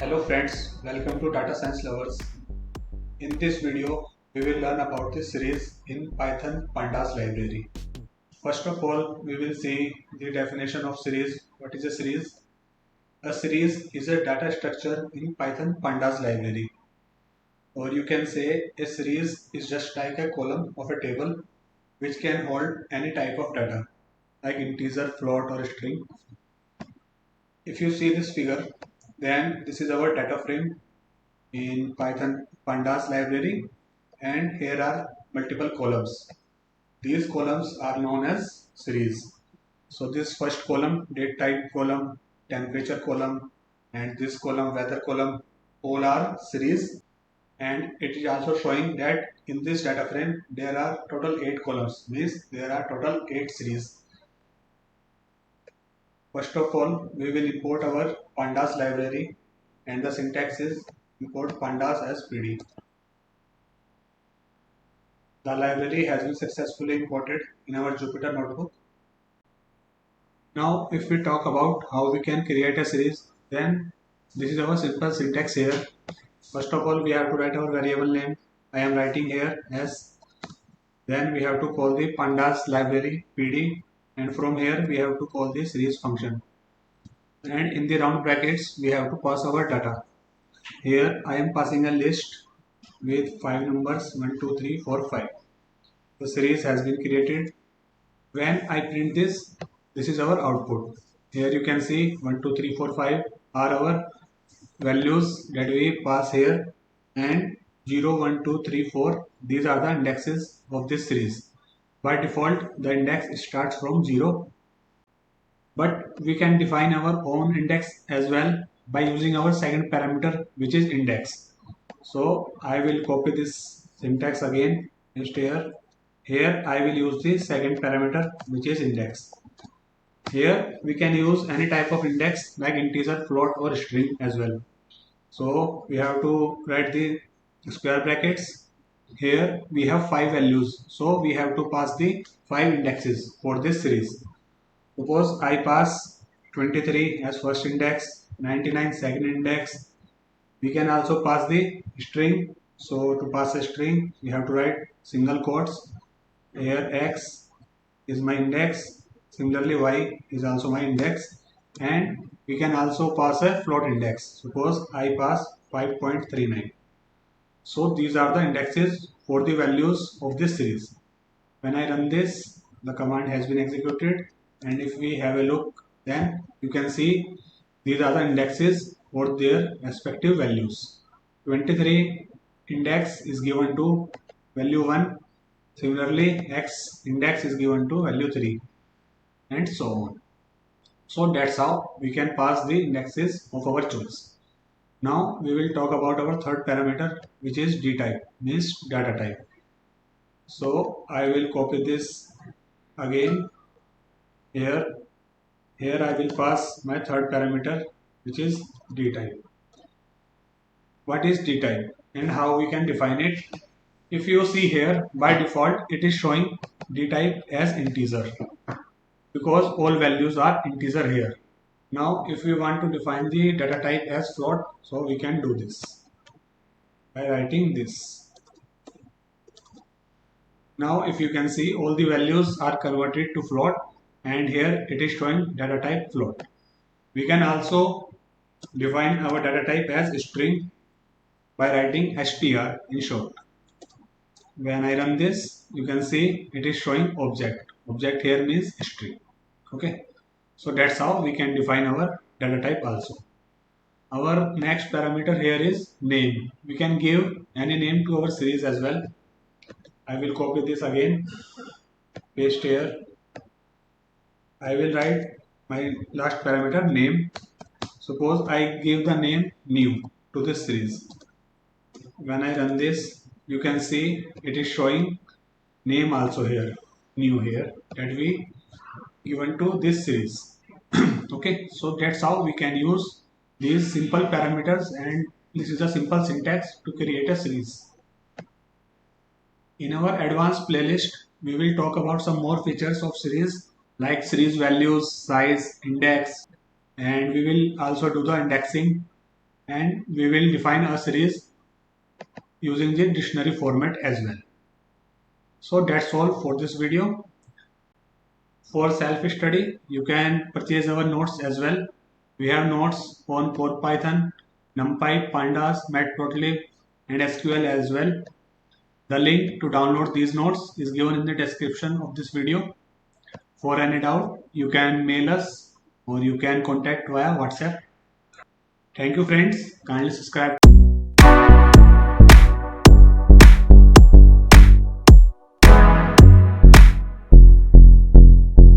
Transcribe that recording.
Hello friends, welcome to Data Science Lovers. In this video, we will learn about the series in Python Pandas library. First of all, we will see the definition of series. What is a series? A series is a data structure in Python Pandas library. Or you can say a series is just like a column of a table which can hold any type of data like integer, float or string. If you see this figure, then this is our data frame in Python Pandas library, and here are multiple columns. These columns are known as series. So this first column, date type column, temperature column, and this column, weather column, all are series. And it is also showing that in this data frame there are total 8 columns, means there are total 8 series. First of all, we will import our Pandas library, and the syntax is import pandas as pd. The library has been successfully imported in our Jupyter notebook. Now if we talk about how we can create a series, then this is our simple syntax here. First of all, we have to write our variable name. I am writing here as. Then we have to call the pandas library pd, and from here we have to call the series function. And in the round brackets we have to pass our data. Here I am passing a list with 5 numbers 1, 2, 3, 4, 5. The series has been created. When I print this, this is our output. Here you can see 1, 2, 3, 4, 5 are our values that we pass here, and 0, 1, 2, 3, 4, these are the indexes of this series. By default, the index starts from 0, but we can define our own index as well by using our second parameter, which is index. So I will copy this syntax again. Here I will use the second parameter, which is index. Here we can use any type of index like integer, float or string as well. So we have to write the square brackets. Here we have 5 values, so we have to pass the 5 indexes for this series. Suppose I pass 23 as first index, 99 second index. We can also pass the string. So to pass a string, we have to write single quotes. Here x is my index. Similarly, y is also my index. And we can also pass a float index. Suppose I pass 5.39. So these are the indexes for the values of this series. When I run this, the command has been executed. And if we have a look, then you can see these are the indexes for their respective values. 23 index is given to value 1. Similarly, x index is given to value 3, and so on. So that's how we can pass the indexes of our choice. Now we will talk about our third parameter, which is d type, means data type. So I will copy this again here. Here I will pass my third parameter, which is d type. What is d type and how we can define it? If you see here, by default it is showing d type as integer because all values are integer here. Now if we want to define the data type as float, so we can do this by writing this. Now if you can see, all the values are converted to float, and here it is showing data type float. We can also define our data type as string by writing str in short. When I run this, you can see it is showing object. Object here means string. Okay, so that's how we can define our data type also. Our next parameter here is name. We can give any name to our series as well. I will copy this again, paste here. I will write my last parameter name. Suppose I give the name new to this series. When I run this, you can see it is showing name also here, new here, that we given to this series. Okay, so that's how we can use these simple parameters, and this is a simple syntax to create a series. In our advanced playlist, we will talk about some more features of series like series values, size, index, and we will also do the indexing and we will define a series using the dictionary format as well. So that's all for this video. For self-study, you can purchase our notes as well. We have notes on for Python, NumPy, Pandas, Matplotlib, and SQL as well. The link to download these notes is given in the description of this video. For any doubt, you can mail us or you can contact via WhatsApp. Thank you friends. Kindly subscribe